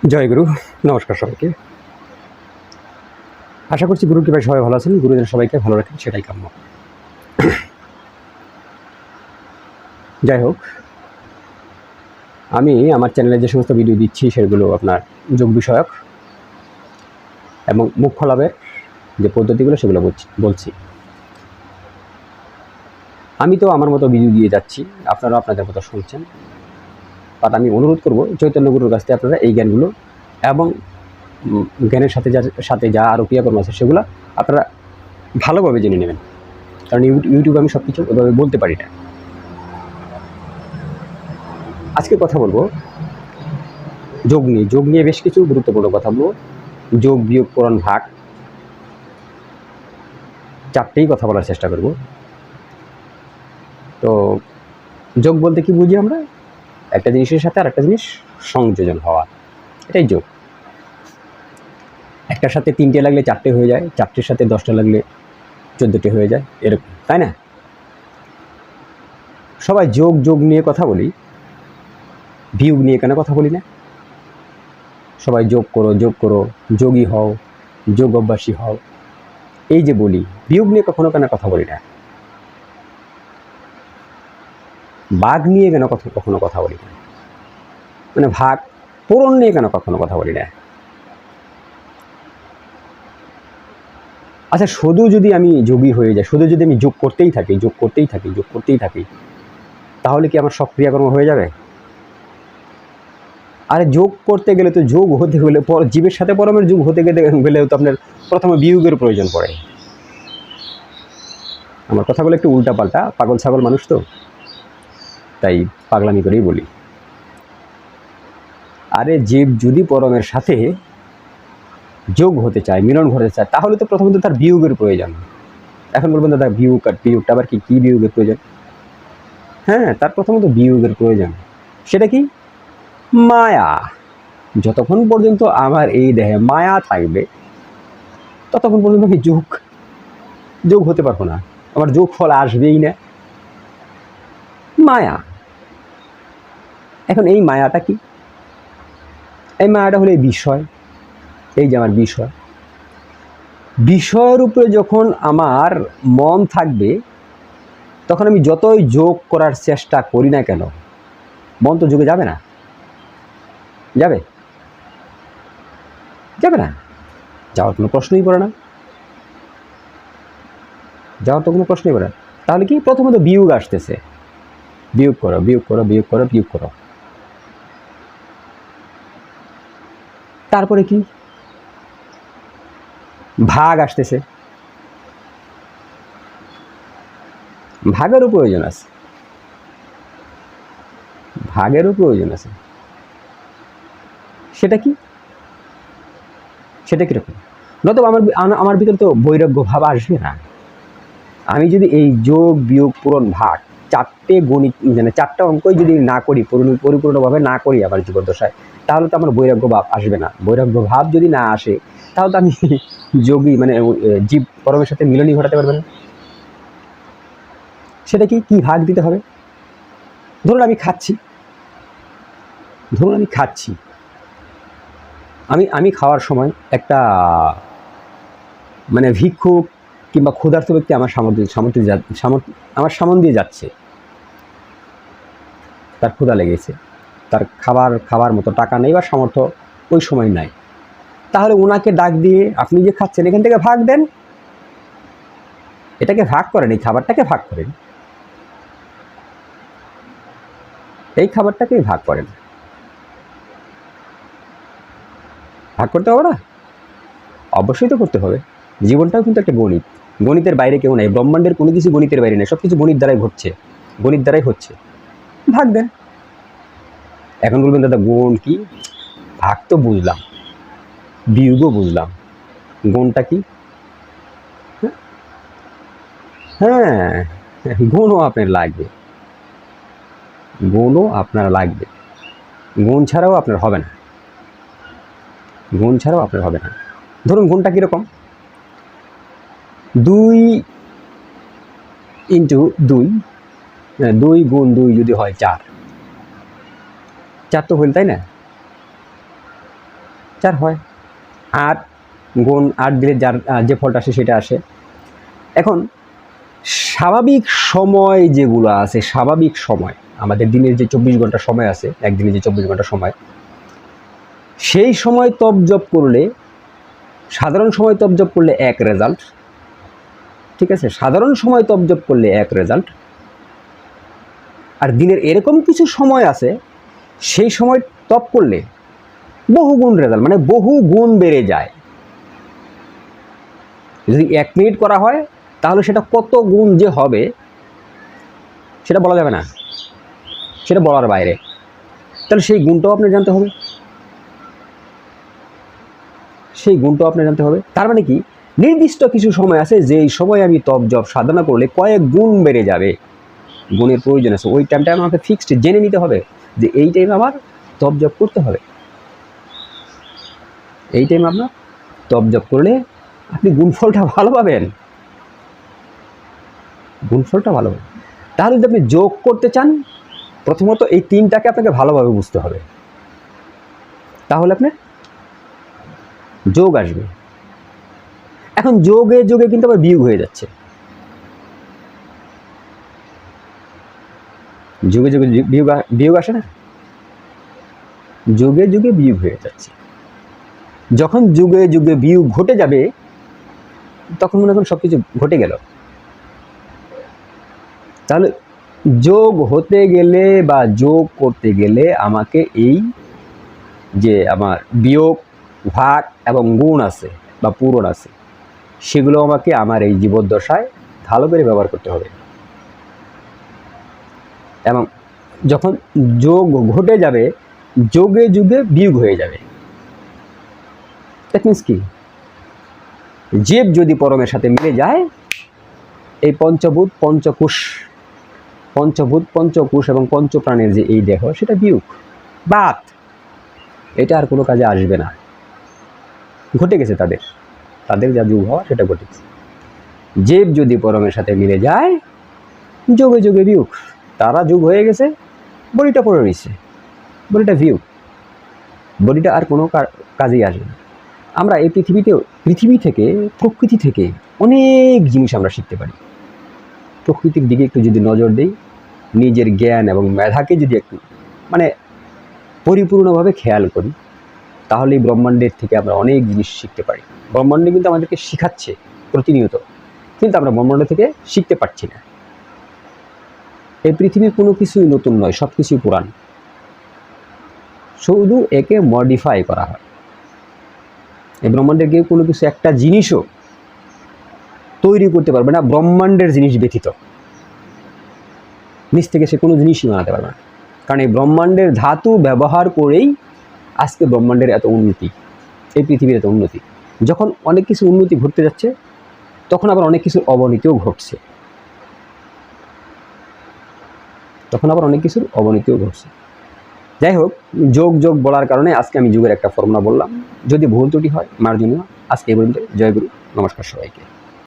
জয় গুরু। নমস্কার সবাইকে। আশা করছি গুরুর কৃপায় সবাই ভালো আছেন, গুরু যেন সবাইকে ভালো রাখেন সেটাই কাম্য। যাই হোক, আমি আমার চ্যানেলে যে সমস্ত ভিডিও দিচ্ছি সেগুলো আপনার যোগ বিষয়ক এবং মোক্ষ লাভের যে পদ্ধতিগুলো সেগুলো বলছি। আমি তো আমার মতো ভিডিও দিয়ে যাচ্ছি, আপনারা আপনাদের মতো শুনছেন, বাট আমি অনুরোধ করব চৈতন্য গুরুর কাছ থেকে আপনারা এই জ্ঞানগুলো এবং জ্ঞানের সাথে যা আরও ক্রিয়াকর্ম আছে সেগুলো আপনারা ভালোভাবে জেনে নেবেন, কারণ ইউটিউবে আমি সব কিছু ওইভাবে বলতে পারি না। আজকে কথা বলবো যোগ নিয়ে বেশ কিছু গুরুত্বপূর্ণ কথা বলবো। যোগ, বিয়োগ, পূরণ, ভাগ, চারটেই কথা বলার চেষ্টা করব। তো যোগ বলতে কি বুঝি আমরা? একটা জিনিসের সাথে আর একটা জিনিস সংযোজন হওয়া, এটাই যোগ। একটার সাথে 3টে লাগলে 4টে হয়ে যায়, 4টের সাথে 10টা লাগলে 14টে হয়ে যায়, এরকম, তাই না? সবাই যোগ নিয়ে কথা বলি, বিয়োগ নিয়ে কেন কথা বলি না? সবাই যোগ করো, যোগী হও, যোগ অভ্যাসী হও, এই যে বলি, বিয়োগ নিয়ে কখনো কেন কথা বলি না? ভাগ নিয়ে কেন কখনো কথা বলি না? মানে ভাগ পূরণ নিয়ে কেন কখনো কথা বলি না? আচ্ছা, শুধু যদি আমি যোগী হয়ে যাই, শুধু যদি আমি যোগ করতেই থাকি, তাহলে কি আমার সব ক্রিয়াকর্ম হয়ে যাবে? আরে যোগ করতে গেলে তো, যোগ হতে গেলে জীবের সাথে পরমের যোগ হতে গেলেও তো আপনার প্রথমে বিয়োগের প্রয়োজন পড়ে। আমার কথাগুলো একটু উল্টাপাল্টা, পাগল ছাগল মানুষ তো, তাই পাগলামি করেই বলি। আরে জীব যদি পরমের সাথে যোগ হতে চায়, মিলন ঘটতে চায়, তাহলে তো প্রথমত তার বিয়োগের প্রয়োজন। এখন বলবেন দাদা বিয়োগটা আবার কি বিয়োগের প্রয়োজন? হ্যাঁ, তার প্রথমত বিয়োগের প্রয়োজন। সেটা কি? মায়া। যতক্ষণ পর্যন্ত আমার এই দেহে মায়া থাকবে ততক্ষণ পর্যন্ত আমি যোগ হতে পারবো না, আমার যোগ ফল আসবেই না। মায়া। এখন এই মায়াটা কি? এই মায়াটা হলো এই বিষয়, এই যে আমার বিষয়ের উপরে যখন আমার মন থাকবে, তখন আমি যতই যোগ করার চেষ্টা করি না কেন, মন তো যোগে যাবে না। যাবে না, যাওয়ার কোনো প্রশ্নই পড়ে না, তাহলে কি? প্রথমত বিয়োগ আসতেছে, বিয়োগ করো। তারপরে কি? ভাগ আসতেছে, ভাগেরও প্রয়োজন আছে। সেটা কিরকম? নতুবা আমার ভিতরে তো বৈরাগ্য ভাব আসবে না। আমি যদি এই যোগ, বিয়োগ, পূরণ, ভাগ চারটে গণিত, মানে চারটা অঙ্কই যদি না করি, পরিপূর্ণভাবে না করি আমার জীবদ্দশায়, তাহলে তো আমার বৈরাগ্য ভাব আসবে না। বৈরাগ্য ভাব যদি না আসে, তাহলে তো আমি যোগী, মানে জীব পরমের সাথে মিলনই ঘটাতে পারবে না। সেটা কি ভাগ দিতে হবে? ধরুন আমি খাচ্ছি, আমি খাওয়ার সময় একটা, মানে ভিক্ষুক কিংবা ক্ষুধার্ত ব্যক্তি আমার সামন দিয়ে যাচ্ছে, তার ক্ষুধা লেগেছে, তার খাবার মতো টাকা নেই বা সামর্থ্য ওই সময় নাই, তাহলে ওনাকে ডাক দিয়ে, আপনি যে খাচ্ছেন এখান থেকে ভাগ দেন, এটাকে ভাগ করেন, এই খাবারটাকে ভাগ করেন, ভাগ করতে হবে না? অবশ্যই তো করতে হবে। জীবনটাও কিন্তু একটা গণিত, গণিতের বাইরে কেউ নাই, ব্রহ্মাণ্ডের কোনো কিছু গণিতের বাইরে নেই, সব কিছু গণিত দ্বারাই হচ্ছে। ভাগ দেন। এখন বলবেন দাদা গুণ কি? ভাগ তো বুঝলাম, বিয়োগও বুঝলাম, গুণটা কি? হ্যাঁ, গুণও আপনার লাগবে, গুণ ছাড়াও আপনার হবে না, ধরুন গুণটা কীরকম? 2 ইন্টু 2, 2 গুণ 2 যদি হয় 4 তো হইল, তাই না? 4 হয়। 8 গুণ 8 দিলে যার যে ফলটা আসে সেটা আসে। এখন স্বাভাবিক সময় যেগুলো আছে, স্বাভাবিক সময় আমাদের দিনের যে 24 ঘন্টা সময় আছে, একদিনে যে 24 ঘন্টা সময়, সেই সময় তপজপ করলে, সাধারণ সময় তপজপ করলে এক রেজাল্ট, ঠিক আছে, সাধারণ সময় তপজপ করলে এক রেজাল্ট। আর দিনের এরকম কিছু সময় আছে সেই সময় তপ করলে বহু গুণ রেজাল্ট, মানে বহু গুণ বেড়ে যায়। যদি 1 মিনিট করা হয় তাহলে সেটা কত গুণ যে হবে সেটা বলা যাবে না, সেটা বলার বাইরে। তাহলে সেই গুণটাও আপনার জানতে হবে, সেই গুণটাও আপনার জানতে হবে। তার মানে কি, নির্দিষ্ট কিছু সময় আছে যেই সময় আমি তপ জপ সাধনা করলে কয়েক গুণ বেড়ে যাবে, গুণের প্রয়োজন আছে। ওই টাইমটা আমাকে ফিক্সড জেনে নিতে হবে যে এই টাইমে আমার তপ জপ করতে হবে, এই টাইমে আপনার তপ জপ করলে আপনি গুণফলটা ভালো পাবেন, গুণফলটা ভালো পাবেন। তাহলে যদি আপনি যোগ করতে চান, প্রথমত এই 3টাকে আপনাকে ভালোভাবে বুঝতে হবে, তাহলে আপনার যোগ আসবে। এখন যোগে যোগে কিন্তু আবার বিয়োগ হয়ে যাচ্ছে, যুগে যুগে বিয়োগ আসে না, যুগে যুগে বিয়োগ হয়ে যাচ্ছে। যখন যুগে যুগে বিয়োগ ঘটে যাবে তখন মনে করেন সবকিছু ঘটে গেল। তাহলে যোগ হতে গেলে বা যোগ করতে গেলে আমাকে এই যে আমার বিয়োগ, ভাগ এবং গুণ আছে বা পূরণ আছে, সেগুলো আমাকে আমার এই জীবদ্দশায় ভালো করে ব্যবহার করতে হবে। এবং যখন যোগ ঘটে যাবে, যোগে যুগে বিয়োগ হয়ে যাবে। দ্যাট মিনস কি, জীব যদি পরমের সাথে মিলে যায়, এই পঞ্চভূত পঞ্চকোষ এবং পঞ্চপ্রাণের যে এই দেহ, সেটা বিয়োগ বাত, এটা আর কোনো কাজে আসবে না। ঘটে গেছে তাদের যা যুগ হওয়া সেটা ঘটেছে। জীব যদি পরমের সাথে মিলে যায়, যোগে যোগে বিয়োগ, তারা যুগ হয়ে গেছে, বডিটা পড়ে রয়েছে, বডিটা বিয়োগ, বডিটা আর কোনো কাজেই আসবে না। আমরা এই পৃথিবী থেকে প্রকৃতি থেকে অনেক জিনিস আমরা শিখতে পারি। প্রকৃতির দিকে একটু যদি নজর দিই, নিজের জ্ঞান এবং মেধাকে যদি একটু মানে পরিপূর্ণভাবে খেয়াল করি, তাহলে এই ব্রহ্মাণ্ডের থেকে আমরা অনেক জিনিস শিখতে পারি। ব্রহ্মাণ্ড কিন্তু আমাদেরকে শিখাচ্ছে প্রতিনিয়ত, কিন্তু আমরা ব্রহ্মাণ্ড থেকে শিখতে পারছি না। এই পৃথিবীর কোনো কিছুই নতুন নয়, সব কিছুই পুরান, শুধু একে মডিফাই করা হয়। এই ব্রহ্মাণ্ডের কেউ কোনো কিছু একটা জিনিসও তৈরি করতে পারবে না ব্রহ্মাণ্ডের জিনিস ব্যতীত, নিচ থেকে সে কোনো জিনিসই বানাতে পারবে না। কারণ এই ব্রহ্মাণ্ডের ধাতু ব্যবহার করেই আজকে ব্রহ্মাণ্ডের এত উন্নতি, এই পৃথিবীর এত উন্নতি। যখন অনেক কিছু উন্নতি ঘটতে যাচ্ছে, তখন আবার অনেক কিছুর অবনতিও ঘটছে, যাই হোক, যোগ বলার কারণে আজকে আমি যুগের একটা ফর্মুলা বললাম। যদি ভুল ত্রুটি হয় মার্জনীয়। আজকে এই পর্যন্ত। জয় গুরু, নমস্কার সবাইকে।